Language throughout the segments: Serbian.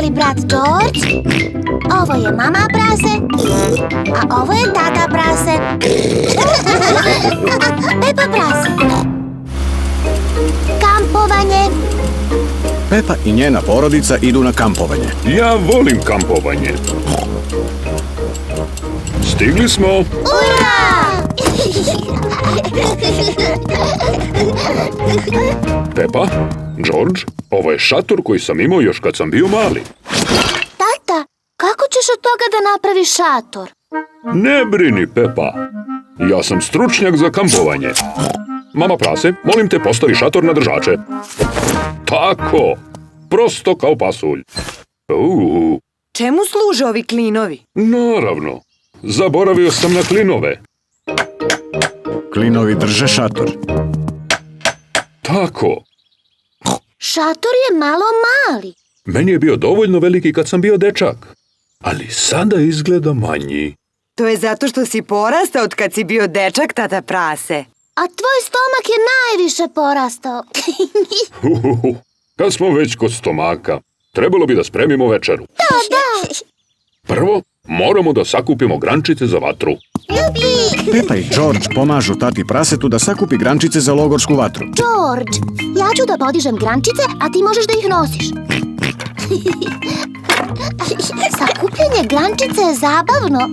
mali brat George, ovo je mama prase, a ovo je tata prase. Pepa prase. Kampovanje. Pepa i njena porodica idu na kampovanje. Ja volim kampovanje. Stigli smo. Ura! Pepa, George, ovo je šator koji sam imao još kad sam bio mali. Tata, kako ćeš od toga da napraviš šator? Ne brini, Pepa. Ja sam stručnjak za kampovanje. Mama prase, molim te postavi šator na držače. Tako, prosto kao pasulj. Čemu služe ovi klinovi? Naravno, zaboravio sam na klinove. Klinovi drže šator. Tako. Šator je malo mali. Meni je bio dovoljno veliki kad sam bio dečak, ali sada izgleda manji. To je zato što si porastao od kad si bio dečak, tata prase. A tvoj stomak je najviše porastao. Kad smo već kod stomaka, trebalo bi da spremimo večeru. Da. Prvo, moramo da sakupimo grančice za vatru. Ljubi! Pepa i George pomažu tati prasetu da sakupi grančice za logorsku vatru. George, ja ću da podižem grančice, a ti možeš da ih nosiš. Sakupljanje grančice je zabavno.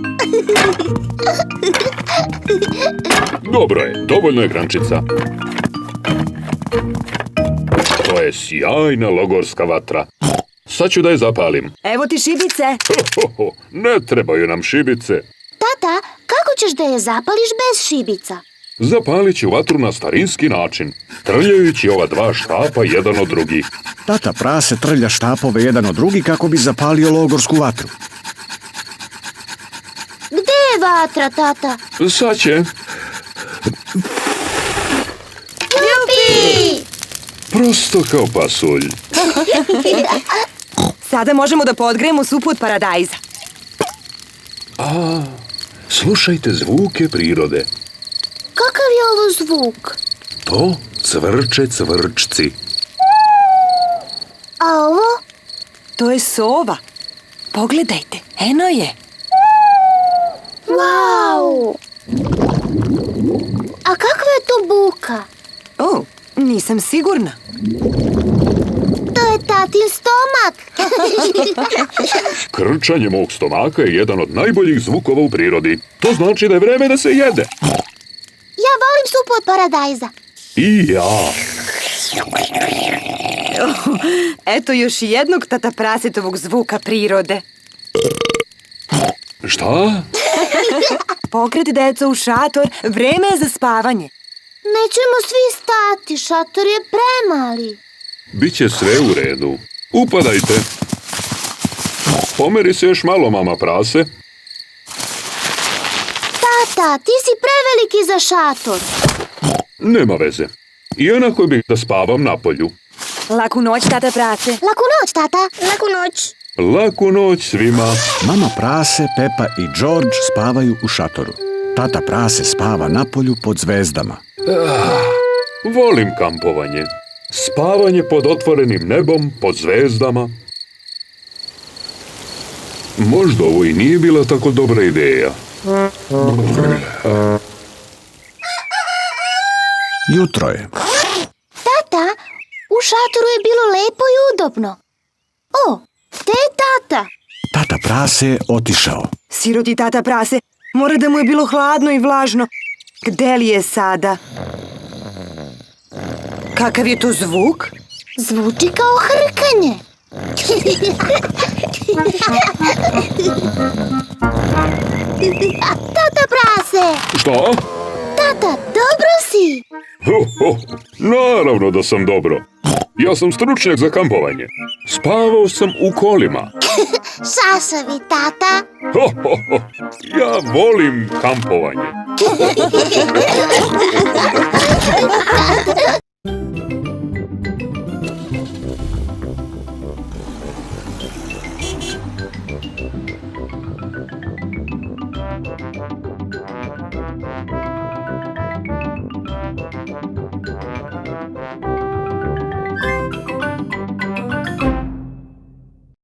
Dobro je, dovoljno je grančica. To je sjajna logorska vatra. Sad ću da je zapalim. Evo ti šibice. Ne trebaju nam šibice. Tata, kako ćeš da je zapališ bez šibica? Zapalit ću vatru na starinski način, trljajući ova dva štapa jedan od drugih. Tata prase trlja štapove jedan od drugi kako bi zapalio logorsku vatru. Gde je vatra, tata? Sad će. Ljubi! Prosto kao pasulj. Sada možemo da podgrejemo supu od paradajza. Slušajte zvuke prirode. Kakav je ovo zvuk? To cvrče cvrčci. A ovo? To je sova. Pogledajte, eno je. Wow! A kakva je to buka? O, nisam sigurna. To je tatin stomak. Krčanje mog stomaka je jedan od najboljih zvukova u prirodi. To znači da je vreme da se jede. Ja volim supu od paradajza. I ja. Eto još jednog tata prasetovog zvuka prirode. Šta? Pokret deca u šator, vreme je za spavanje. Nećemo svi stati, šator je premali. Biće sve u redu. Upadajte. Pomeri se još malo, mama prase. Tata, ti si preveliki za šator. Nema veze. I onako bih da spavam napolju. Laku noć, tata prase. Laku noć, tata. Laku noć. Laku noć svima. Mama prase, Pepa i George spavaju u šatoru. Tata prase spava napolju pod zvezdama. Volim kampovanje. Spavanje pod otvorenim nebom, pod zvezdama. Možda ovo i nije bila tako dobra ideja. Jutro je. Tata, u šatoru je bilo lepo i udobno. O, gde je tata? Tata prase je otišao. Siroti tata prase, mora da mu je bilo hladno i vlažno. Gde li je sada? Kakav je to zvuk? Zvuči kao hrkanje. Tata prase! Šta? Tata, dobro si? Naravno da sam dobro. Ja sam stručnjak za kampovanje. Spavao sam u kolima. Šašavi, tata. Ja volim kampovanje.